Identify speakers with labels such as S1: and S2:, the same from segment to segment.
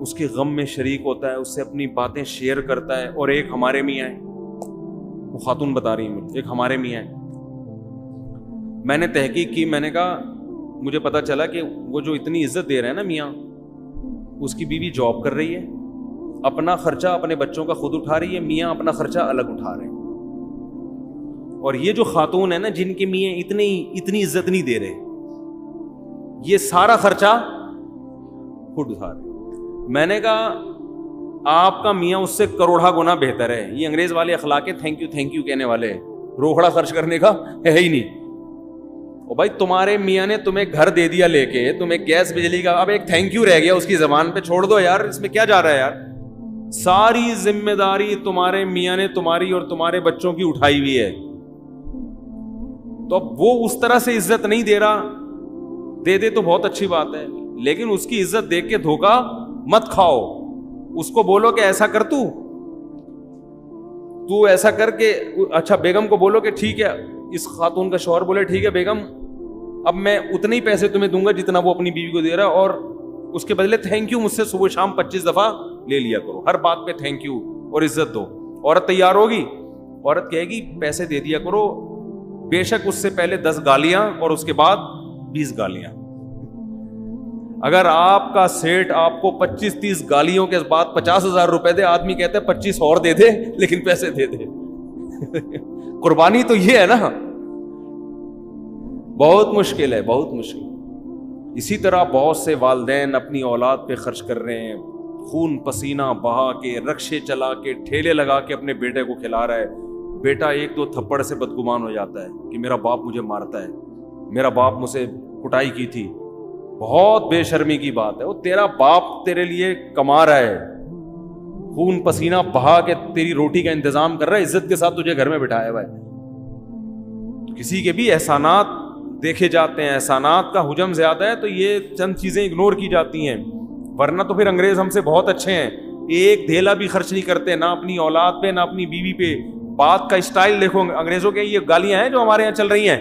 S1: اس کے غم میں شریک ہوتا ہے, اس سے اپنی باتیں شیئر کرتا ہے. اور ایک ہمارے میاں ہیں, وہ خاتون بتا رہی ہیں مجھے, ایک ہمارے میاں ہیں. میں نے تحقیق کی, میں نے کہا مجھے پتا چلا کہ وہ جو اتنی عزت دے رہے ہیں نا میاں, اس کی بیوی جاب کر رہی ہے, اپنا خرچہ اپنے بچوں کا خود اٹھا رہی ہے, میاں اپنا خرچہ الگ اٹھا رہے ہیں. اور یہ جو خاتون ہے نا جن کے میاں اتنی عزت نہیں دے رہے, یہ سارا خرچہ خود اٹھا رہے. میں نے کہا آپ کا میاں اس سے کروڑا گنا بہتر ہے. یہ انگریز والے اخلاق ہے تھینک یو کہنے والے, روکڑا خرچ کرنے کا ہے ہی نہیں. اور بھائی تمہارے میاں نے تمہیں گھر دے دیا لے کے, تمہیں گیس بجلی کا, اب ایک تھینک یو رہ گیا اس کی زبان پہ, چھوڑ دو یار, اس میں کیا جا رہا ہے یار. ساری ذمہ داری تمہارے میاں نے تمہاری اور تمہارے بچوں کی اٹھائی ہوئی ہے. تو اب وہ اس طرح سے عزت نہیں دے رہا, دے تو بہت اچھی بات ہے, لیکن اس کی عزت دیکھ کے دھوکا مت کھاؤ. اس کو بولو کہ ایسا کر, تو ایسا کر کے, اچھا بیگم کو بولو کہ ٹھیک ہے, اس خاتون کا شوہر بولے ٹھیک ہے بیگم, اب میں اتنے ہی پیسے تمہیں دوں گا جتنا وہ اپنی بیوی کو دے رہا ہے, اور اس کے بدلے تھینک یو مجھ سے صبح شام 25 دفعہ لے لیا کرو, ہر بات پہ تھینک یو اور عزت دو. عورت تیار ہوگی, عورت کہے گی پیسے دے دیا کرو, بے شک اس سے پہلے 10 گالیاں اور اس کے بعد 20 گالیاں. اگر آپ کا سیٹ آپ کو 25-30 گالیوں کے بعد 50,000 روپے دے, آدمی کہتے ہیں 25 اور دے دے لیکن پیسے دے دے. قربانی تو یہ ہے نا, بہت مشکل ہے, بہت مشکل. اسی طرح بہت سے والدین اپنی اولاد پہ خرچ کر رہے ہیں, خون پسینہ بہا کے, رکشے چلا کے, ٹھیلے لگا کے اپنے بیٹے کو کھلا رہا ہے. بیٹا 1-2 تھپڑ سے بدگمان ہو جاتا ہے کہ میرا باپ مجھے مارتا ہے, میرا باپ مجھ سے کٹائی کی تھی. بہت بے شرمی کی بات ہے, وہ تیرا باپ تیرے لیے کما رہا ہے, خون پسینہ بہا کے تیری روٹی کا انتظام کر رہا ہے, عزت کے ساتھ تجھے گھر میں بٹھایا ہوا ہے. تو کسی کے بھی احسانات دیکھے جاتے ہیں, احسانات کا حجم زیادہ ہے تو یہ چند چیزیں اگنور کی جاتی ہیں, ورنہ تو پھر انگریز ہم سے بہت اچھے ہیں, ایک دھیلا بھی خرچ نہیں کرتے, نہ اپنی اولاد پہ نہ اپنی بیوی پہ. بات کا اسٹائل دیکھو انگریزوں کے, یہ گالیاں ہیں جو ہمارے یہاں چل رہی ہیں,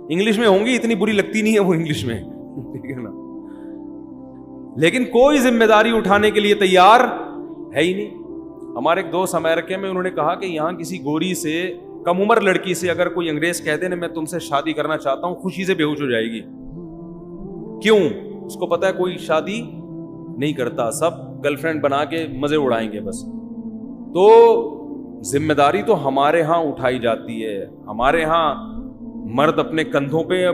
S1: انگلش میں ہوں گی, اتنی بری لگتی نہیں ہے وہ انگلش میں, ٹھیک ہے نا, لیکن کوئی ذمہ داری اٹھانے کے لیے تیار ہے ہی نہیں. ہمارے ایک دوست امریکہ میں, انہوں نے کہا کہ یہاں کسی گوری سے, کم عمر لڑکی سے اگر کوئی انگریز کہہ دے نا میں تم سے شادی کرنا چاہتا ہوں, خوشی سے بے ہوش ہو جائے گی. کیوں؟ اس کو پتا ہے کوئی شادی نہیں کرتا, سب گرل فرینڈ بنا کے مزے اڑائیں گے بس. تو ذمہ داری تو ہمارے ہاں اٹھائی جاتی ہے, ہمارے ہاں مرد اپنے کندھوں پہ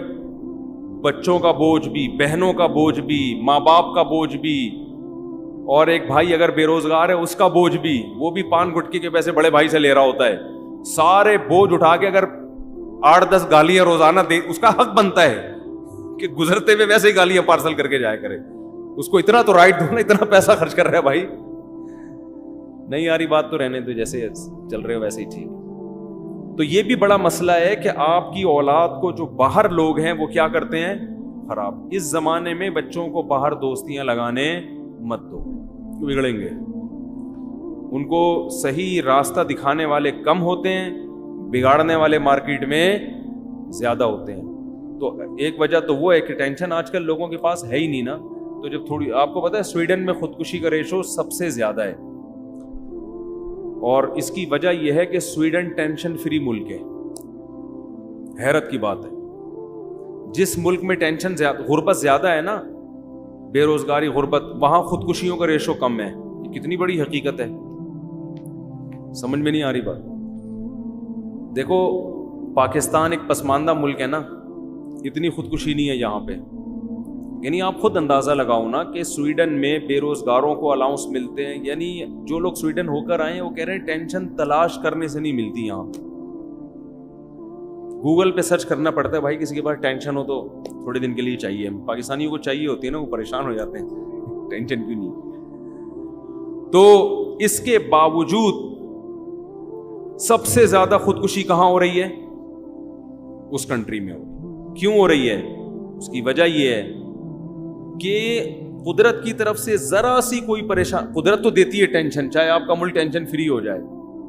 S1: بچوں کا بوجھ بھی, بہنوں کا بوجھ بھی, ماں باپ کا بوجھ بھی, اور ایک بھائی اگر بے روزگار ہے اس کا بوجھ بھی, وہ بھی پان گٹکی کے پیسے بڑے بھائی سے لے رہا ہوتا ہے. سارے بوجھ اٹھا کے اگر 8-10 گالیاں روزانہ دے, اس کا حق بنتا ہے کہ گزرتے ہوئے ویسے ہی گالیاں پارسل کر کے جایا کرے. اس کو اتنا تو رائٹ دو نا, اتنا پیسہ خرچ کر رہا ہے بھائی. نہیں آ رہی بات تو رہنے دو, جیسے چل رہے ہو ویسے ہی ٹھیک. تو یہ بھی بڑا مسئلہ ہے کہ آپ کی اولاد کو جو باہر لوگ ہیں وہ کیا کرتے ہیں, خراب. اس زمانے میں بچوں کو باہر دوستیاں لگانے مت دو, بگڑیں گے. ان کو صحیح راستہ دکھانے والے کم ہوتے ہیں, بگاڑنے والے مارکیٹ میں زیادہ ہوتے ہیں. تو ایک وجہ تو وہ ہے کہ ٹینشن آج کل لوگوں کے پاس ہے ہی نہیں نا. تو جب تھوڑی, آپ کو پتا ہے سویڈن میں خودکشی کا ریشو سب سے زیادہ ہے, اور اس کی وجہ یہ ہے کہ سویڈن ٹینشن فری ملک ہے. حیرت کی بات ہے, جس ملک میں ٹینشن زیادہ, غربت زیادہ ہے نا, بے روزگاری, غربت, وہاں خودکشیوں کا ریشو کم ہے. یہ کتنی بڑی حقیقت ہے, سمجھ میں نہیں آ رہی بات. دیکھو پاکستان ایک پسماندہ ملک ہے نا, اتنی خودکشی نہیں ہے یہاں پہ. یعنی آپ خود اندازہ لگاؤ نا کہ سویڈن میں بے روزگاروں کو الاؤنس ملتے ہیں. یعنی جو لوگ سویڈن ہو کر آئے ہیں وہ کہہ رہے ہیں ٹینشن تلاش کرنے سے نہیں ملتی یہاں. گوگل پہ سرچ کرنا پڑتا ہے بھائی, کسی کے پاس ٹینشن ہو تو تھوڑے دن کے لیے چاہیے. پاکستانیوں کو چاہیے ہوتی ہے نا, وہ پریشان ہو جاتے ہیں, ٹینشن کیوں نہیں. تو اس کے باوجود سب سے زیادہ خودکشی کہاں ہو رہی ہے, اس کنٹری میں. کیوں ہو رہی ہے؟ اس کی وجہ یہ ہے کہ قدرت کی طرف سے ذرا سی کوئی پریشان, قدرت تو دیتی ہے ٹینشن, چاہے آپ کا ملک ٹینشن فری ہو جائے,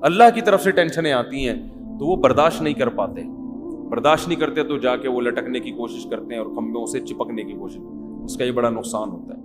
S1: اللہ کی طرف سے ٹینشنیں آتی ہیں تو وہ برداشت نہیں کر پاتے. برداشت نہیں کرتے تو جا کے وہ لٹکنے کی کوشش کرتے ہیں اور کھمبوں سے چپکنے کی کوشش, اس کا یہ بڑا نقصان ہوتا ہے.